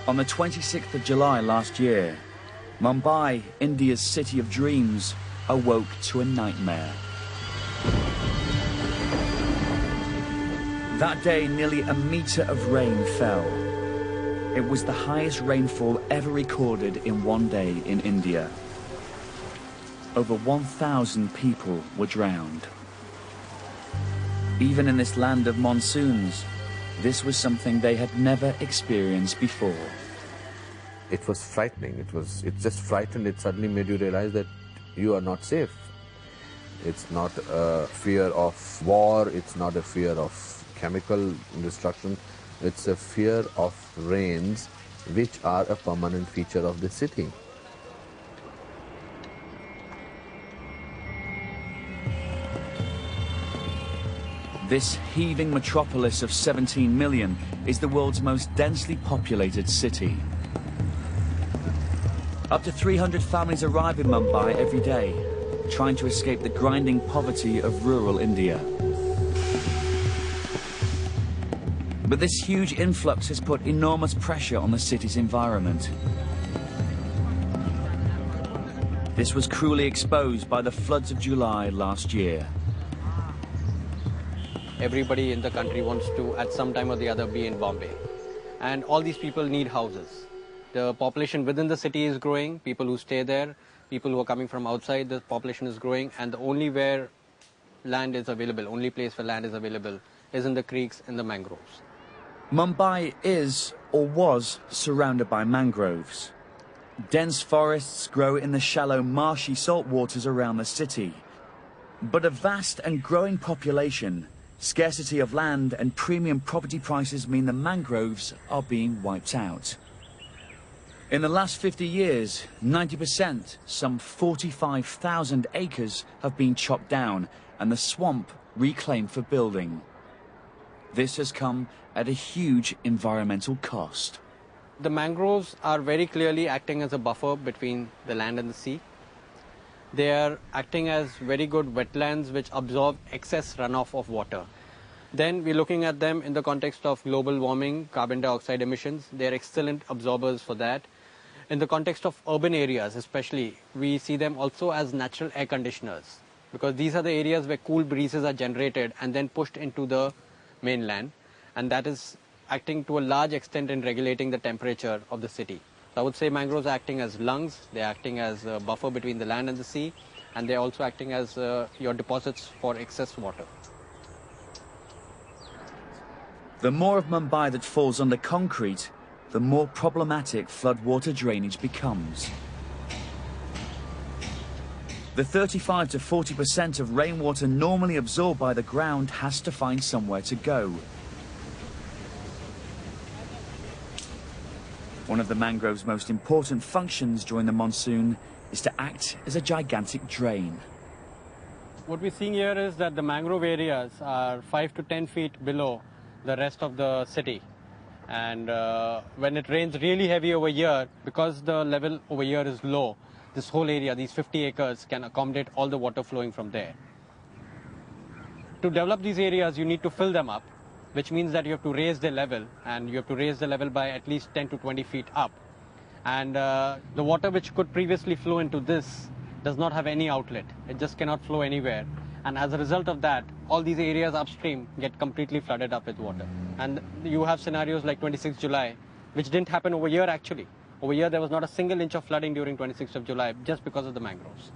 On the 26th of July last year, Mumbai, India's city of dreams, awoke to a nightmare. That day, nearly a metre of rain fell. It was the highest rainfall ever recorded in one day in India. Over 1,000 people were drowned. Even in this land of monsoons, this was something they had never experienced before. It was frightening. It just frightened. It suddenly made you realize that you are not safe. It's not a fear of war. It's not a fear of chemical destruction. It's a fear of rains, which are a permanent feature of the city. This heaving metropolis of 17 million is the world's most densely populated city. Up to 300 families arrive in Mumbai every day, trying to escape the grinding poverty of rural India. But this huge influx has put enormous pressure on the city's environment. This was cruelly exposed by the floods of July last year. Everybody in the country wants to, at some time or the other, be in Bombay. And all these people need houses. The population within the city is growing, people who stay there, people who are coming from outside, the population is growing, and the only where land is available, only place where land is available, is in the creeks, in the mangroves. Mumbai is, or was, surrounded by mangroves. Dense forests grow in the shallow, marshy salt waters around the city. But a vast and growing population, scarcity of land and premium property prices mean the mangroves are being wiped out. In the last 50 years, 90%, some 45,000 acres, have been chopped down and the swamp reclaimed for building. This has come at a huge environmental cost. The mangroves are very clearly acting as a buffer between the land and the sea. They are acting as very good wetlands which absorb excess runoff of water. Then we're looking at them in the context of global warming, carbon dioxide emissions. They're excellent absorbers for that. In the context of urban areas especially, we see them also as natural air conditioners, because these are the areas where cool breezes are generated and then pushed into the mainland, and that is acting to a large extent in regulating the temperature of the city. So I would say mangroves are acting as lungs, they're acting as a buffer between the land and the sea, and they're also acting as your deposits for excess water. The more of Mumbai that falls under concrete, the more problematic floodwater drainage becomes. The 35 to 40% of rainwater normally absorbed by the ground has to find somewhere to go. One of the mangrove's most important functions during the monsoon is to act as a gigantic drain. What we're seeing here is that the mangrove areas are 5 to 10 feet below the rest of the city. And when it rains really heavy over here, because the level over here is low, this whole area, these 50 acres, can accommodate all the water flowing from there. To develop these areas, you need to fill them up, which means that you have to raise the level, and you have to raise the level by at least 10 to 20 feet up. And the water which could previously flow into this does not have any outlet. It just cannot flow anywhere. And as a result of that, all these areas upstream get completely flooded up with water. And you have scenarios like 26th July, which didn't happen over here actually. Over here there was not a single inch of flooding during 26th of July just because of the mangroves.